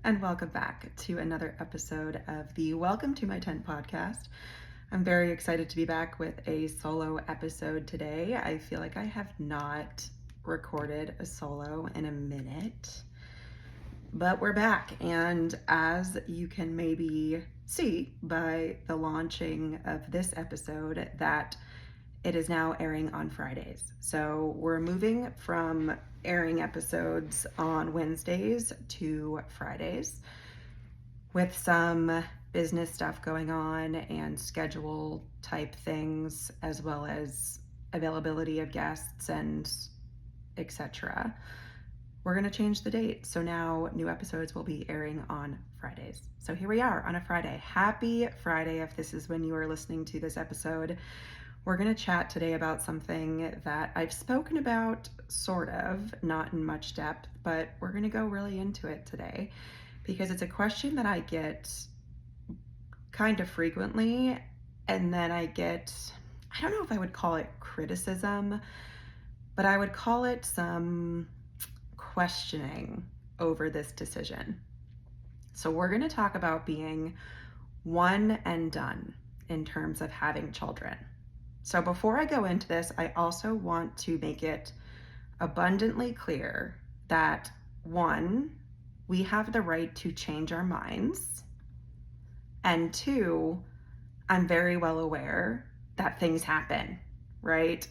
and welcome back to another episode of the Welcome to My Tent podcast. I'm very excited to be back with a solo episode today. I feel like I have not recorded a solo in a minute, but we're back. And as you can maybe see by the launching of this episode, that it is now airing on Fridays. So we're moving from airing episodes on Wednesdays to Fridays with some business stuff going on and schedule type things, as well as availability of guests and etc. We're going to change the date. So now new episodes will be airing on Fridays. So here we are on a Friday. Happy Friday if this is when you are listening to this episode. We're going to chat today about something that I've spoken about, sort of, not in much depth, but we're going to go really into it today because it's a question that I get kind of frequently, and then I don't know if I would call it criticism, but I would call it some questioning over this decision. So we're going to talk about being one and done in terms of having children. So before I go into this, I also want to make it abundantly clear that one, we have the right to change our minds, and two, I'm very well aware that things happen, right?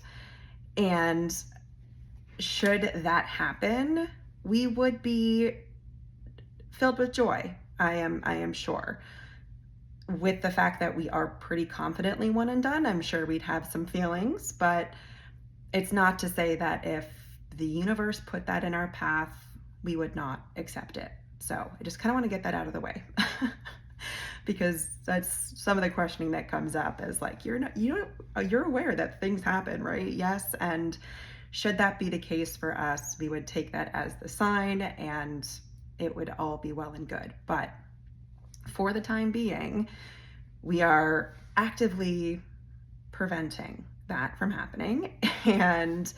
And should that happen, we would be filled with joy, I am sure. With the fact that we are pretty confidently one and done, I'm sure we'd have some feelings, but it's not to say that if the universe put that in our path, we would not accept it. So I just kind of want to get that out of the way because that's some of the questioning that comes up is like, you're aware that things happen, right? Yes. And should that be the case for us, we would take that as the sign and it would all be well and good. But for the time being, we are actively preventing that from happening, and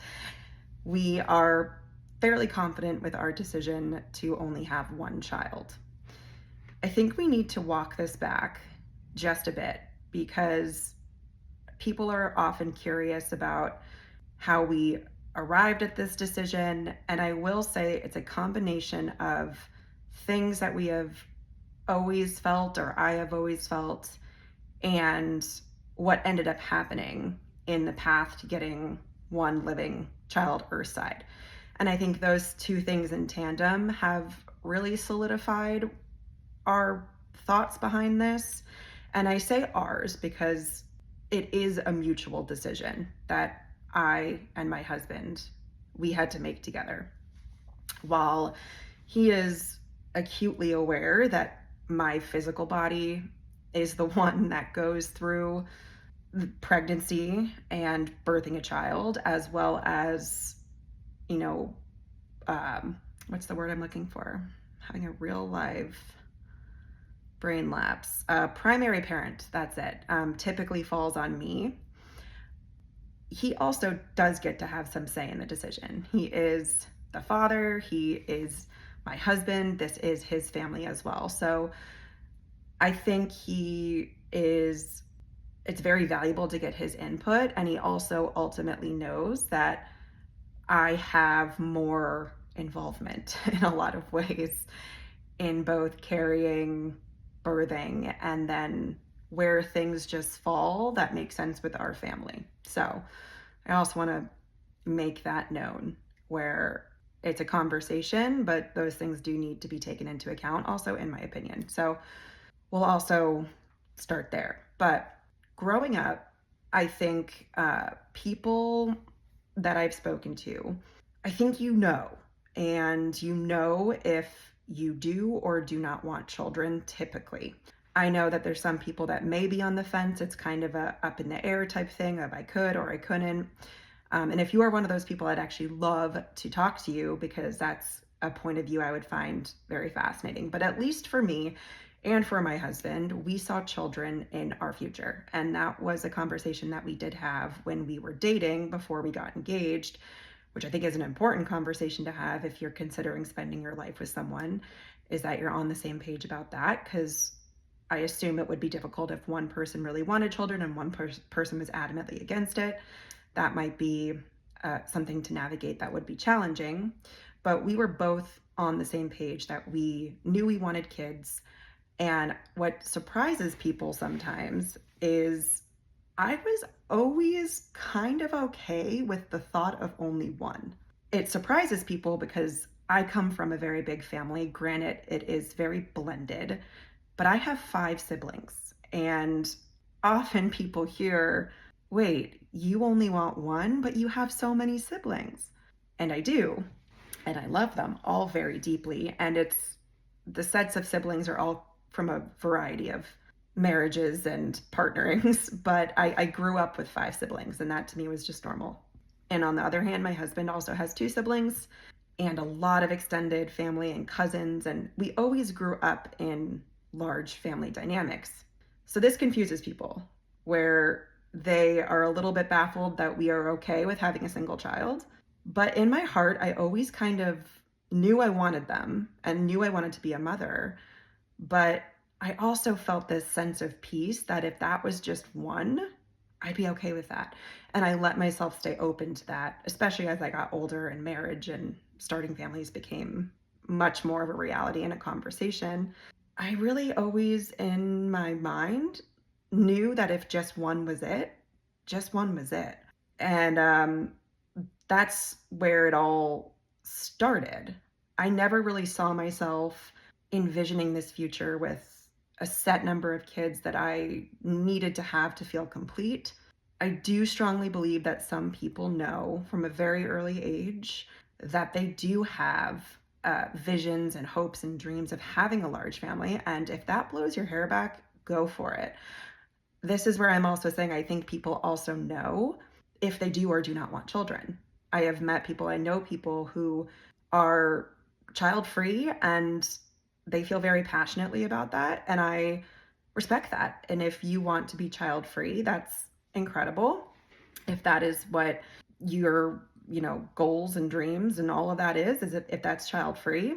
we are fairly confident with our decision to only have one child. I think we need to walk this back just a bit because people are often curious about how we arrived at this decision, and I will say it's a combination of things that we have always felt, or I have always felt, and what ended up happening in the path to getting one living child earthside. And I think those two things in tandem have really solidified our thoughts behind this. And I say ours because it is a mutual decision that I and my husband, we had to make together. While he is acutely aware that my physical body is the one that goes through pregnancy and birthing a child, as well as, what's the word I'm looking for? Having a real live brain lapse. Primary parent, that's it, typically falls on me. He also does get to have some say in the decision. He is the father, he is my husband, this is his family as well. So I think it's very valuable to get his input, and he also ultimately knows that I have more involvement in a lot of ways in both carrying, birthing, and then where things just fall that make sense with our family. So I also want to make that known where it's a conversation, but those things do need to be taken into account also, in my opinion. So we'll also start there. But growing up, I think people that I've spoken to, I think and you know if you do or do not want children typically. I know that there's some people that may be on the fence. It's kind of a up in the air type thing of I could or I couldn't. And if you are one of those people, I'd actually love to talk to you because that's a point of view I would find very fascinating. But at least for me and for my husband, we saw children in our future. And that was a conversation that we did have when we were dating before we got engaged, which I think is an important conversation to have if you're considering spending your life with someone, is that you're on the same page about that, because I assume it would be difficult if one person really wanted children and one person was adamantly against it. That might be something to navigate that would be challenging. But we were both on the same page that we knew we wanted kids. And what surprises people sometimes is I was always kind of okay with the thought of only one. It surprises people because I come from a very big family. Granted, it is very blended, but I have 5 siblings. And often people hear, wait, you only want one, but you have so many siblings. And I do. And I love them all very deeply. And it's the sets of siblings are all from a variety of marriages and partnerings, but I grew up with 5 siblings, and that to me was just normal. And on the other hand, my husband also has 2 siblings and a lot of extended family and cousins, and we always grew up in large family dynamics. So this confuses people, where they are a little bit baffled that we are okay with having a single child. But in my heart, I always kind of knew I wanted them and knew I wanted to be a mother. But I also felt this sense of peace that if that was just one, I'd be okay with that. And I let myself stay open to that, especially as I got older and marriage and starting families became much more of a reality and a conversation. I really always, in my mind, knew that if just one was it, just one was it. And that's where it all started. I never really saw myself envisioning this future with a set number of kids that I needed to have to feel complete. I do strongly believe that some people know from a very early age that they do have visions and hopes and dreams of having a large family. And if that blows your hair back, go for it. This is where I'm also saying I think people also know if they do or do not want children. I have met people, I know people who are child free and they feel very passionately about that. And I respect that. And if you want to be child free, that's incredible. If that is what your, goals and dreams and all of that is if that's child free,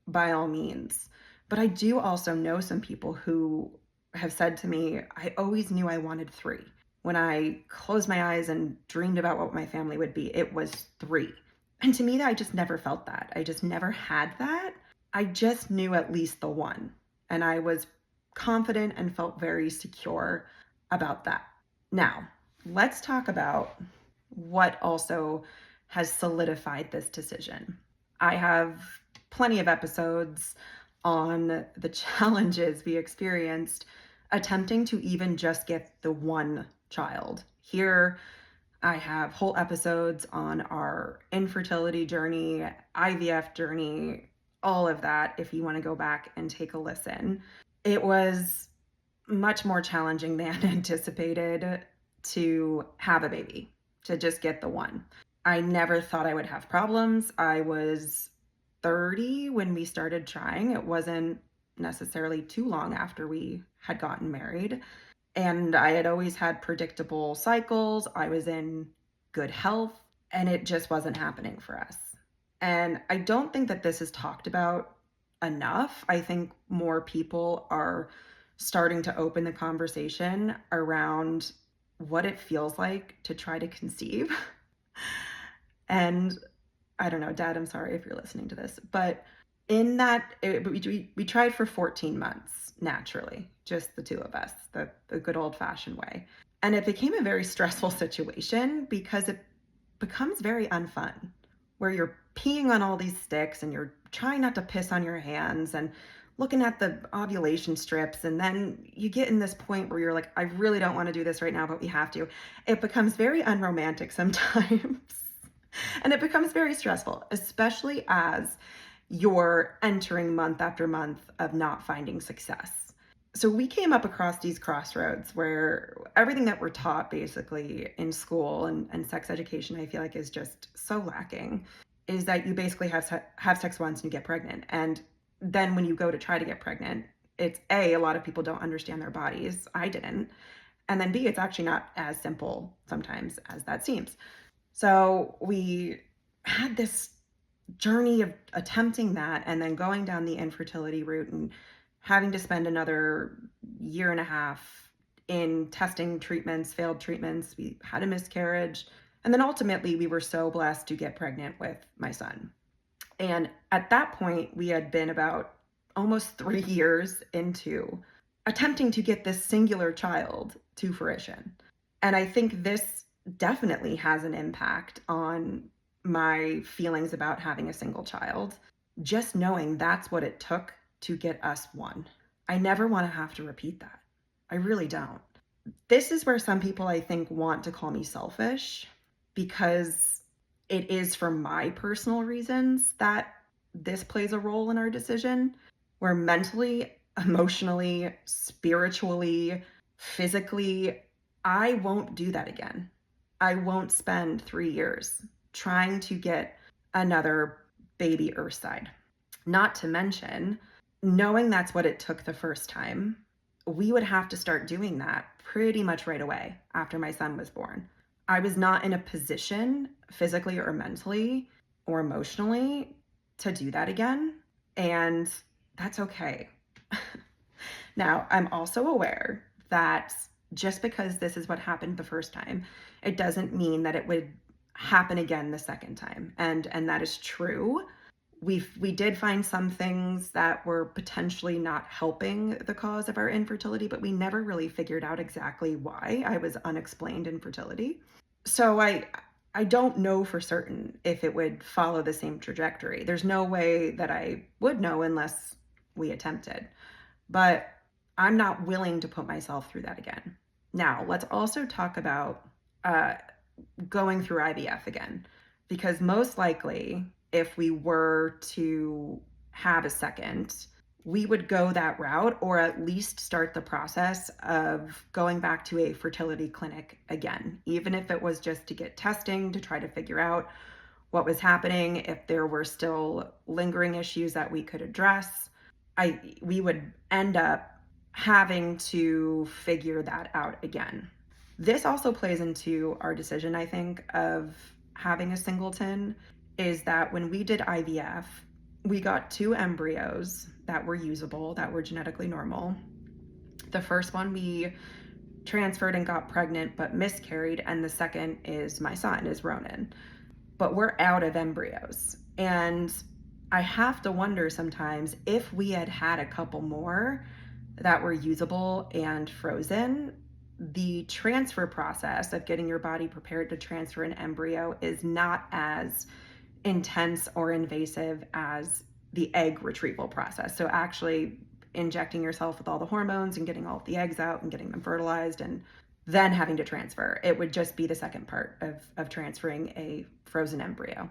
by all means. But I do also know some people who have said to me, I always knew I wanted 3. When I closed my eyes and dreamed about what my family would be, it was 3. And to me, I just never felt that. I just never had that. I just knew at least the one. And I was confident and felt very secure about that. Now, let's talk about what also has solidified this decision. I have plenty of episodes on the challenges we experienced attempting to even just get the one child. Here, I have whole episodes on our infertility journey, IVF journey, all of that if you want to go back and take a listen. It was much more challenging than anticipated to have a baby, to just get the one. I never thought I would have problems. I was 30 when we started trying. It wasn't necessarily too long after we had gotten married. And I had always had predictable cycles. I was in good health, and it just wasn't happening for us. And I don't think that this is talked about enough. I think more people are starting to open the conversation around what it feels like to try to conceive. And I don't know, Dad, I'm sorry if you're listening to this, but in that, we tried for 14 months naturally, just the 2 of us, the good old fashioned way. And it became a very stressful situation because it becomes very unfun, where you're peeing on all these sticks and you're trying not to piss on your hands and looking at the ovulation strips. And then you get in this point where you're like, I really don't want to do this right now, but we have to. It becomes very unromantic sometimes. And it becomes very stressful, especially as you're entering month after month of not finding success. So we came up across these crossroads where everything that we're taught basically in school and sex education, I feel like is just so lacking, is that you basically have sex once and you get pregnant. And then when you go to try to get pregnant, it's a lot of people don't understand their bodies. I didn't. And then B, it's actually not as simple sometimes as that seems. So we had this journey of attempting that and then going down the infertility route and having to spend another year and a half in testing treatments, failed treatments. We had a miscarriage. And then ultimately, we were so blessed to get pregnant with my son. And at that point, we had been about almost 3 years into attempting to get this singular child to fruition. And I think this definitely has an impact on my feelings about having a single child. Just knowing that's what it took to get us one. I never want to have to repeat that. I really don't. This is where some people, I think, want to call me selfish because it is for my personal reasons that this plays a role in our decision, where mentally, emotionally, spiritually, physically, I won't do that again. I won't spend 3 years trying to get another baby Earthside. Not to mention, knowing that's what it took the first time, we would have to start doing that pretty much right away after my son was born. I was not in a position physically or mentally or emotionally to do that again. And that's okay. Now, I'm also aware that just because this is what happened the first time, it doesn't mean that it would happen again the second time. And that is true. We did find some things that were potentially not helping the cause of our infertility, but we never really figured out exactly why. I was unexplained infertility. So I don't know for certain if it would follow the same trajectory. There's no way that I would know unless we attempted. But I'm not willing to put myself through that again. Now, let's also talk about uh, going through IVF again, because most likely, if we were to have a second, we would go that route or at least start the process of going back to a fertility clinic again, even if it was just to get testing to try to figure out what was happening, if there were still lingering issues that we could address. We would end up having to figure that out again. This also plays into our decision, I think, of having a singleton, is that when we did IVF, we got 2 embryos that were usable, that were genetically normal. The first one we transferred and got pregnant but miscarried, and the second is my son, is Ronan. But we're out of embryos. And I have to wonder sometimes if we had had a couple more that were usable and frozen, the transfer process of getting your body prepared to transfer an embryo is not as intense or invasive as the egg retrieval process. So actually injecting yourself with all the hormones and getting all of the eggs out and getting them fertilized and then having to transfer. It would just be the second part of transferring a frozen embryo.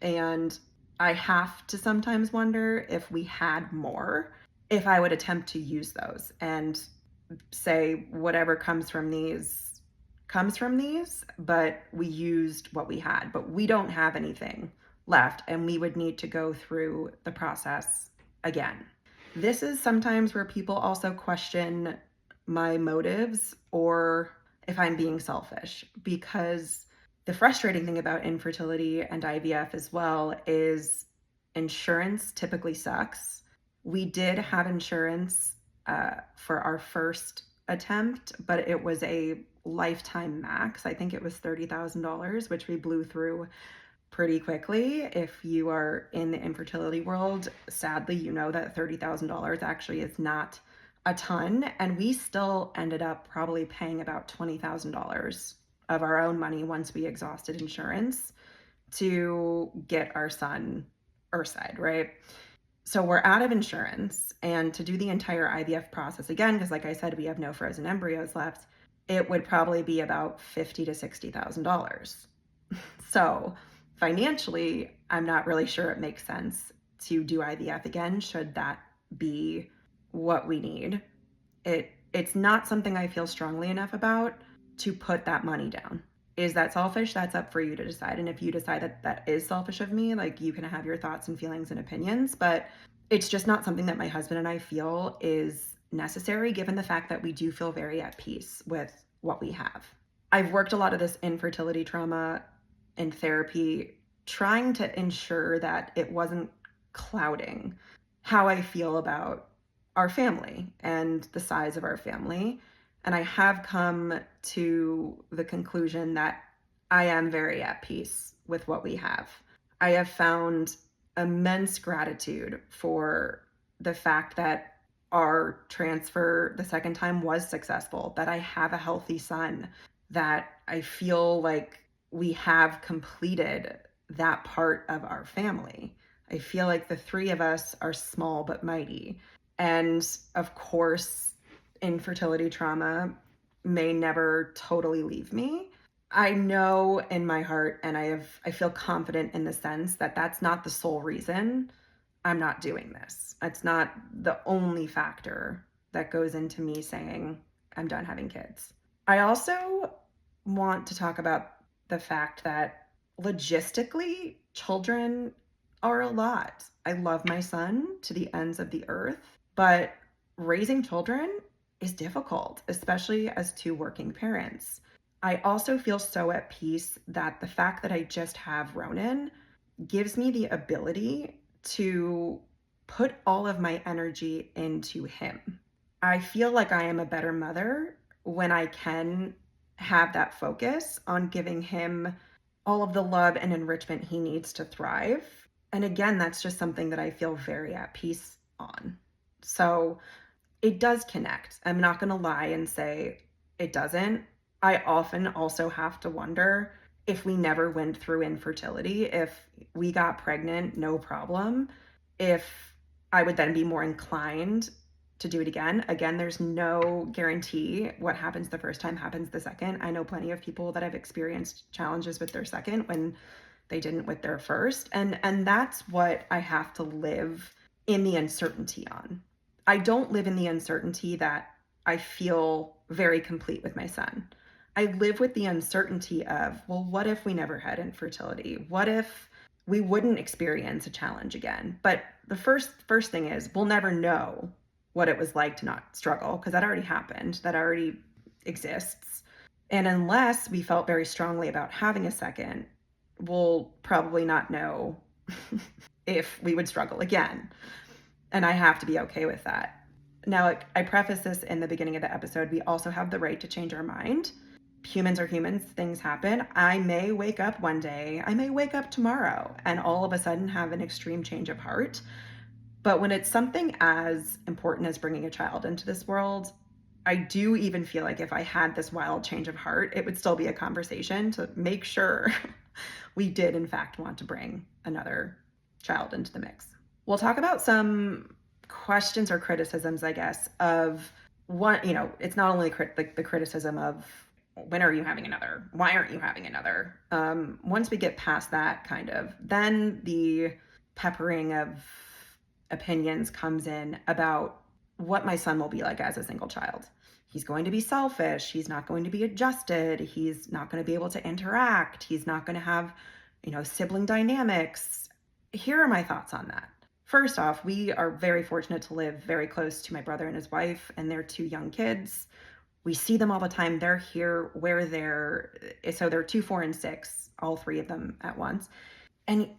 And I have to sometimes wonder if we had more, if I would attempt to use those and say whatever comes from these, but we used what we had. But we don't have anything left, and we would need to go through the process again. This is sometimes where people also question my motives or if I'm being selfish, because the frustrating thing about infertility and IVF as well is insurance typically sucks. We did have insurance for our first attempt, but it was a lifetime max. I think it was $30,000, which we blew through pretty quickly. If you are in the infertility world, sadly, you know that $30,000 actually is not a ton. And we still ended up probably paying about $20,000 of our own money once we exhausted insurance to get our son Earthside, right? So we're out of insurance, and to do the entire IVF process again, because like I said, we have no frozen embryos left, it would probably be about $50,000 to $60,000. So financially, I'm not really sure it makes sense to do IVF again, should that be what we need. It's not something I feel strongly enough about to put that money down. Is that selfish? That's up for you to decide. And if you decide that that is selfish of me, like, you can have your thoughts and feelings and opinions, but it's just not something that my husband and I feel is necessary, given the fact that we do feel very at peace with what we have. I've worked a lot of this infertility trauma in therapy trying to ensure that it wasn't clouding how I feel about our family and the size of our family. And I have come to the conclusion that I am very at peace with what we have. I have found immense gratitude for the fact that our transfer the second time was successful, that I have a healthy son, that I feel like we have completed that part of our family. I feel like the three of us are small but mighty. And of course, infertility trauma may never totally leave me. I know in my heart, and I feel confident in the sense that that's not the sole reason I'm not doing this. It's not the only factor that goes into me saying I'm done having kids. I also want to talk about the fact that logistically, children are a lot. I love my son to the ends of the earth, but raising children is difficult, especially as two working parents. I also feel so at peace that the fact that I just have Ronan gives me the ability to put all of my energy into him. I feel like I am a better mother when I can have that focus on giving him all of the love and enrichment he needs to thrive. And again, that's just something that I feel very at peace on. So it does connect. I'm not going to lie and say it doesn't. I often also have to wonder if we never went through infertility, if we got pregnant, no problem, if I would then be more inclined to do it again. Again, there's no guarantee what happens the first time happens the second. I know plenty of people that have experienced challenges with their second when they didn't with their first. And that's what I have to live in the uncertainty on. I don't live in the uncertainty that I feel very complete with my son. I live with the uncertainty of, well, what if we never had infertility? What if we wouldn't experience a challenge again? But the first thing is we'll never know what it was like to not struggle because that already happened. That already exists. And unless we felt very strongly about having a second, we'll probably not know if we would struggle again. And I have to be okay with that. Now, I preface this in the beginning of the episode. We also have the right to change our mind. Humans are humans, things happen. I may wake up one day, I may wake up tomorrow and all of a sudden have an extreme change of heart. But when it's something as important as bringing a child into this world, I do even feel like if I had this wild change of heart, it would still be a conversation to make sure we did, in fact, want to bring another child into the mix. We'll talk about some questions or criticisms, I guess, of one, it's not only the criticism of when are you having another? Why aren't you having another? Once we get past that kind of, then the peppering of opinions comes in about what my son will be like as a single child. He's going to be selfish. He's not going to be adjusted. He's not going to be able to interact. He's not going to have, sibling dynamics. Here are my thoughts on that. First off, we are very fortunate to live very close to my brother and his wife and their two young kids. We see them all the time. They're here where so they're 2, 4, and 6, all three of them at once. And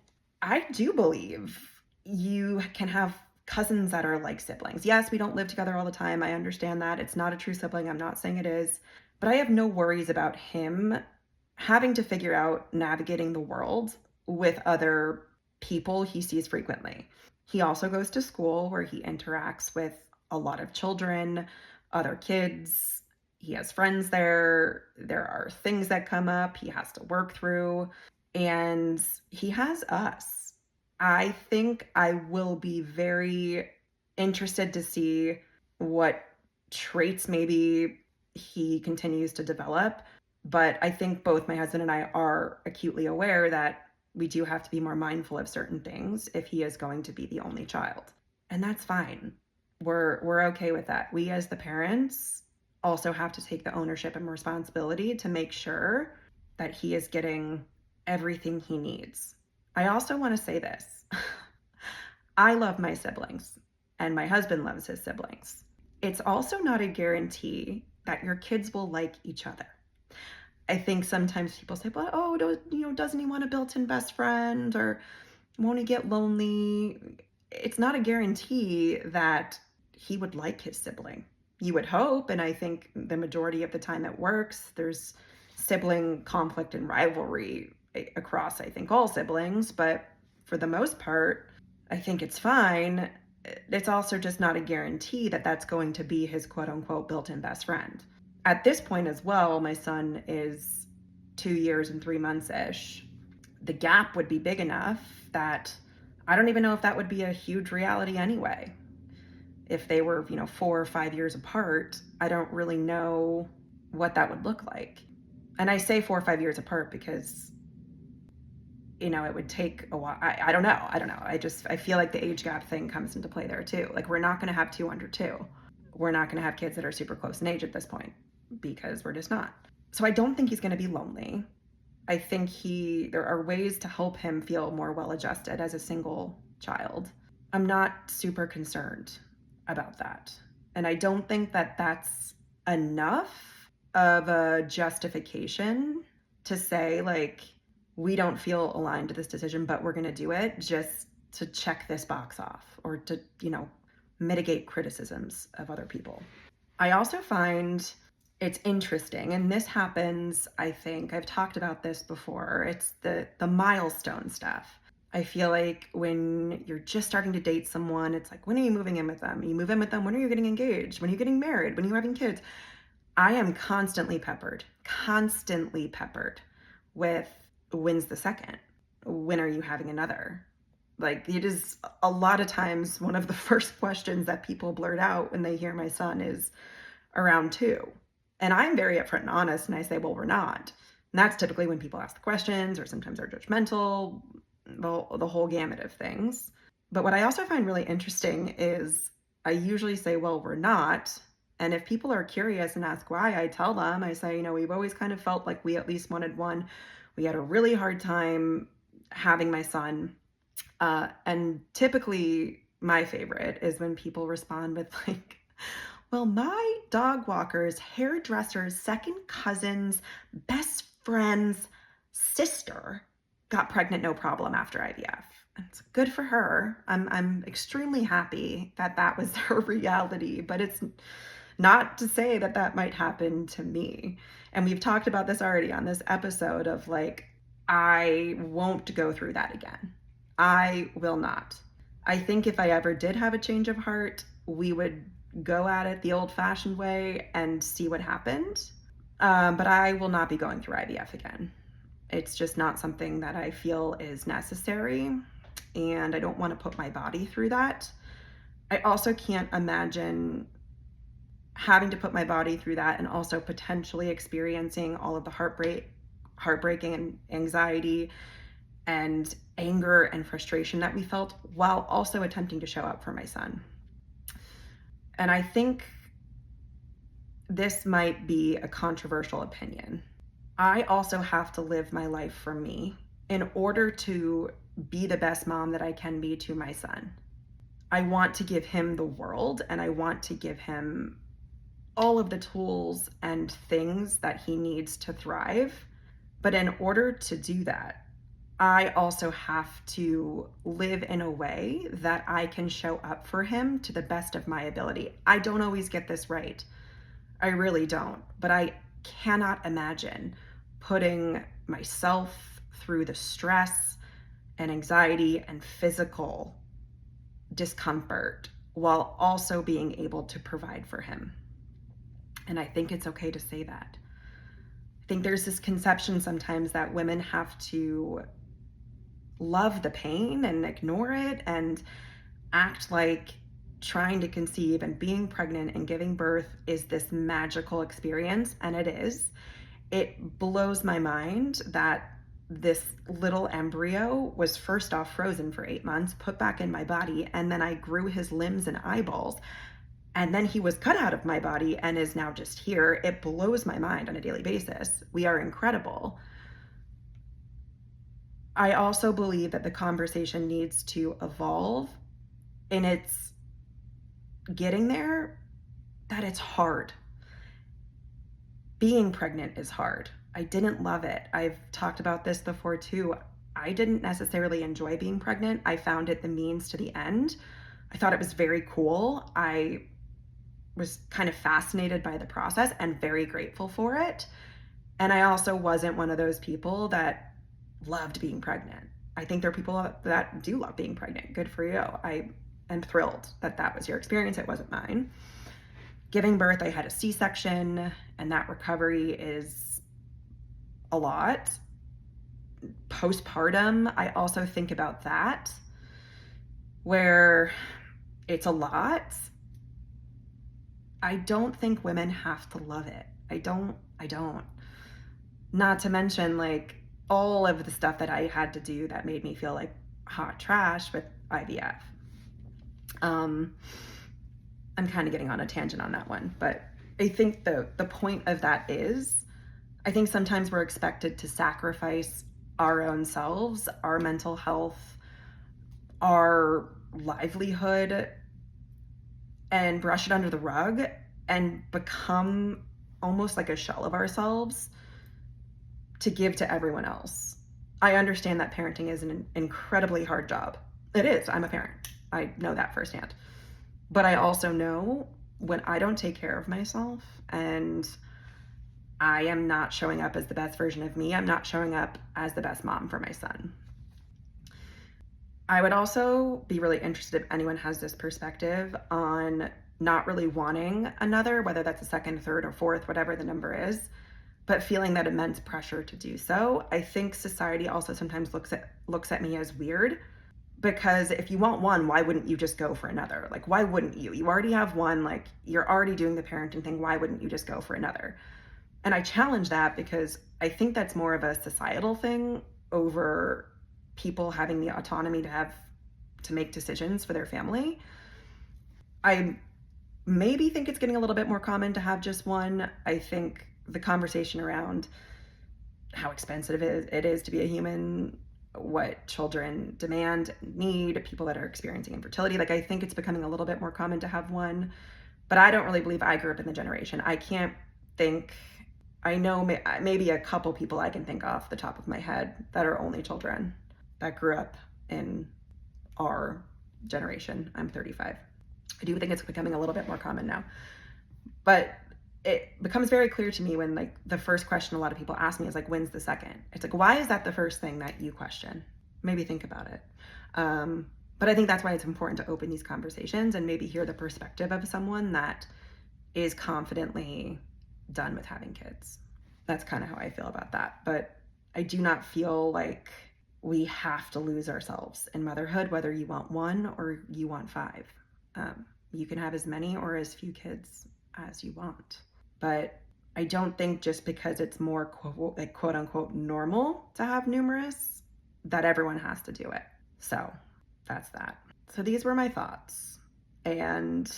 I do believe you can have cousins that are like siblings. Yes, we don't live together all the time. I understand that. It's not a true sibling. I'm not saying it is. But I have no worries about him having to figure out navigating the world with other people he sees frequently. He also goes to school where he interacts with a lot of children, other kids. He has friends there. There are things that come up he has to work through. And he has us. I think I will be very interested to see what traits maybe he continues to develop. But I think both my husband and I are acutely aware that we do have to be more mindful of certain things if he is going to be the only child. And that's fine. We're okay with that. We as the parents also have to take the ownership and responsibility to make sure that he is getting everything he needs. I also want to say this. I love my siblings and my husband loves his siblings. It's also not a guarantee that your kids will like each other. I think sometimes people say, well, oh, doesn't he want a built-in best friend, or won't he get lonely? It's not a guarantee that he would like his sibling. You would hope, and I think the majority of the time it works. There's sibling conflict and rivalry across, I think, all siblings, but for the most part, I think it's fine. It's also just not a guarantee that that's going to be his quote unquote built-in best friend. At this point as well, my son is 2 years and 3 months ish. The gap would be big enough that I don't even know if that would be a huge reality anyway. If they were, 4 or 5 years apart, I don't really know what that would look like. And I say 4 or 5 years apart because, it would take a while. I don't know. I feel like the age gap thing comes into play there too. Like, we're not going to have two under two. We're not going to have kids that are super close in age at this point because we're just not. So I don't think he's going to be lonely. I think there are ways to help him feel more well-adjusted as a single child. I'm not super concerned about that. And I don't think that that's enough of a justification to say, like, we don't feel aligned to this decision, but we're going to do it just to check this box off, or to, mitigate criticisms of other people. I also find it's interesting, and this happens, I think, I've talked about this before, it's the milestone stuff. I feel like when you're just starting to date someone, it's like, when are you moving in with them? You move in with them, when are you getting engaged? When are you getting married? When are you having kids? I am constantly peppered with, when's the second? When are you having another? Like, it is a lot of times one of the first questions that people blurt out when they hear my son is around two. And I'm very upfront and honest, and I say, well, we're not. And that's typically when people ask the questions, or sometimes they're judgmental, the whole gamut of things. But what I also find really interesting is I usually say, well, we're not. And if people are curious and ask why, I tell them, I say, we've always kind of felt like we at least wanted one. We had a really hard time having my son. And typically my favorite is when people respond with, like, well, my dog walker's hairdresser's second cousin's best friend's sister got pregnant no problem after IVF. It's good for her. I'm extremely happy that that was her reality, but it's not to say that that might happen to me. And we've talked about this already on this episode of, like, I won't go through that again. I will not. I think if I ever did have a change of heart, we would go at it the old-fashioned way and see what happened. But I will not be going through IVF again. It's just not something that I feel is necessary, and I don't want to put my body through that. I also can't imagine having to put my body through that and also potentially experiencing all of the heartbreaking and anxiety and anger and frustration that we felt while also attempting to show up for my son. And I think this might be a controversial opinion. I also have to live my life for me in order to be the best mom that I can be to my son. I want to give him the world, and I want to give him all of the tools and things that he needs to thrive. But in order to do that, I also have to live in a way that I can show up for him to the best of my ability. I don't always get this right. I really don't. But I cannot imagine putting myself through the stress and anxiety and physical discomfort while also being able to provide for him. And I think it's okay to say that. I think there's this conception sometimes that women have to love the pain and ignore it and act like trying to conceive and being pregnant and giving birth is this magical experience, and it is. It blows my mind that this little embryo was first off frozen for 8 months, put back in my body, and then I grew his limbs and eyeballs, and then he was cut out of my body and is now just here. It blows my mind on a daily basis. We are incredible. I also believe that the conversation needs to evolve in its getting there, that it's hard. Being pregnant is hard. I didn't love it. I've talked about this before too. I didn't necessarily enjoy being pregnant. I found it the means to the end. I thought it was very cool. I was kind of fascinated by the process and very grateful for it. And I also wasn't one of those people that loved being pregnant. I think there are people that do love being pregnant. Good for you. I am thrilled that that was your experience. It wasn't mine. Giving birth, I had a C-section, and that recovery is a lot. Postpartum, I also think about that, where it's a lot. I don't think women have to love it. I don't. Not to mention, like, all of the stuff that I had to do that made me feel like hot trash with IVF. I'm kind of getting on a tangent on that one, but I think the point of that is, I think sometimes we're expected to sacrifice our own selves, our mental health, our livelihood, and brush it under the rug and become almost like a shell of ourselves to give to everyone else. I understand that parenting is an incredibly hard job. It is. I'm a parent. I know that firsthand. But I also know when I don't take care of myself and I am not showing up as the best version of me, I'm not showing up as the best mom for my son. I would also be really interested if anyone has this perspective on not really wanting another, whether that's a second, third, or fourth, whatever the number is, but feeling that immense pressure to do so. I think society also sometimes looks at me as weird, because if you want one, why wouldn't you just go for another? Like, why wouldn't you? You already have one, like, you're already doing the parenting thing. Why wouldn't you just go for another? And I challenge that because I think that's more of a societal thing over people having the autonomy to make decisions for their family. I maybe think it's getting a little bit more common to have just one. I think the conversation around how expensive it is to be a human, what children demand, need, people that are experiencing infertility, like, I think it's becoming a little bit more common to have one. But I don't really believe I grew up in the generation. I can't think, I know maybe a couple people I can think off the top of my head that are only children that grew up in our generation. I'm 35. I do think it's becoming a little bit more common now. But it becomes very clear to me when, like, the first question a lot of people ask me is like, when's the second? It's like, why is that the first thing that you question? Maybe think about it. But I think that's why it's important to open these conversations and maybe hear the perspective of someone that is confidently done with having kids. That's kind of how I feel about that. But I do not feel like we have to lose ourselves in motherhood, whether you want one or you want five. You can have as many or as few kids as you want. But I don't think just because it's more quote unquote normal to have numerous, that everyone has to do it. So that's that. So these were my thoughts. And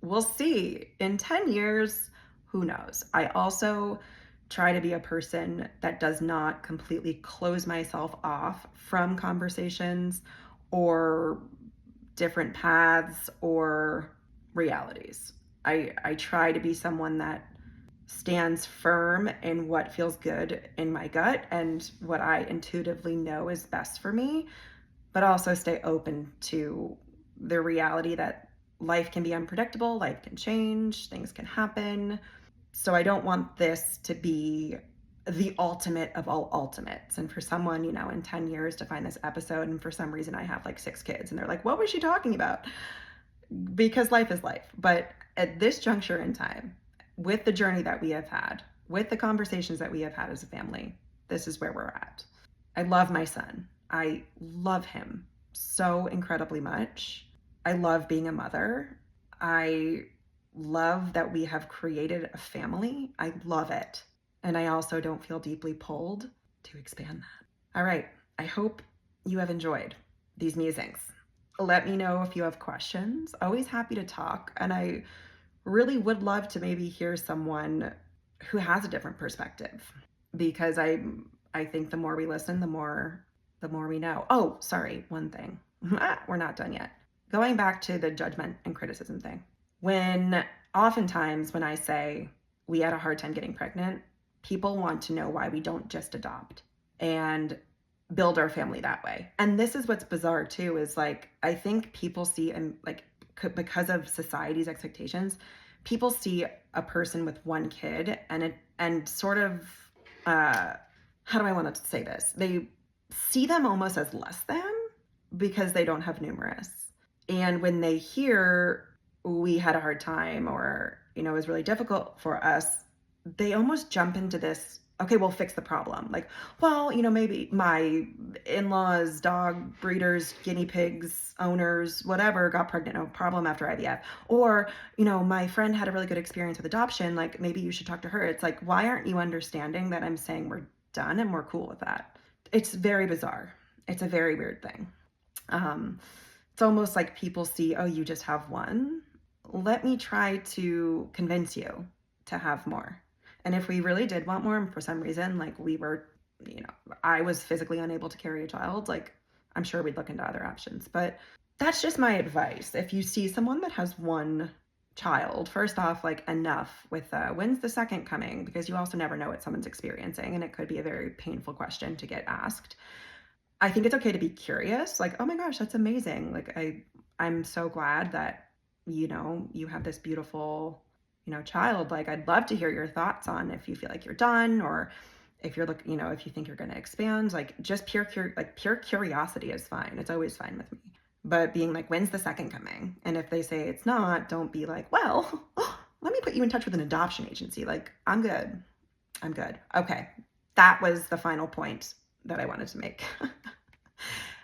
we'll see. In 10 years, who knows? I also try to be a person that does not completely close myself off from conversations or different paths or realities. I try to be someone that stands firm in what feels good in my gut and what I intuitively know is best for me, but also stay open to the reality that life can be unpredictable, life can change, things can happen. So I don't want this to be the ultimate of all ultimates. And for someone, in 10 years to find this episode, and for some reason I have like 6 kids, and they're like, what was she talking about? Because life is life. But at this juncture in time, with the journey that we have had, with the conversations that we have had as a family, this is where we're at. I love my son. I love him so incredibly much. I love being a mother. I love that we have created a family. I love it. And I also don't feel deeply pulled to expand that. All right. I hope you have enjoyed these musings. Let me know if you have questions. Always happy to talk. And I really would love to maybe hear someone who has a different perspective, because I think the more we listen, the more we know. Oh, sorry, one thing. We're not done yet. Going back to the judgment and criticism thing. Oftentimes when I say we had a hard time getting pregnant, people want to know why we don't just adopt and build our family that way. And this is what's bizarre too, is like, I think people see, and like, because of society's expectations, people see a person with one kid and sort of, how do I want to say this? They see them almost as less than because they don't have numerous. And when they hear we had a hard time, or, it was really difficult for us, they almost jump into this, okay, we'll fix the problem. Like, well, maybe my in-laws, dog breeders, guinea pigs, owners, whatever, got pregnant, no problem, after IVF. Or, my friend had a really good experience with adoption. Like, maybe you should talk to her. It's like, why aren't you understanding that I'm saying we're done and we're cool with that? It's very bizarre. It's a very weird thing. It's almost like people see, oh, you just have one. Let me try to convince you to have more. And if we really did want more, and for some reason, like we were, I was physically unable to carry a child, like I'm sure we'd look into other options. But that's just my advice. If you see someone that has one child, first off, like, enough with when's the second coming? Because you also never know what someone's experiencing, and it could be a very painful question to get asked. I think it's okay to be curious, like, oh my gosh, that's amazing. Like, I'm so glad that, you have this beautiful, child. Like, I'd love to hear your thoughts on if you feel like you're done, or if you're looking, if you think you're going to expand. Like, just pure curiosity is fine. It's always fine with me. But being like, when's the second coming? And if they say it's not, don't be like, well, let me put you in touch with an adoption agency. Like, I'm good. I'm good. Okay. That was the final point that I wanted to make.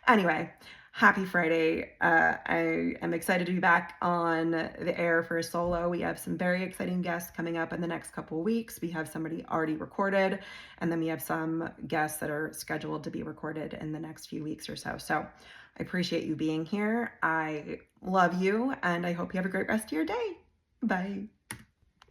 Anyway, happy Friday. I am excited to be back on the air for a solo. We have some very exciting guests coming up in the next couple of weeks. We have somebody already recorded, and then we have some guests that are scheduled to be recorded in the next few weeks or so. So I appreciate you being here. I love you, and I hope you have a great rest of your day. Bye.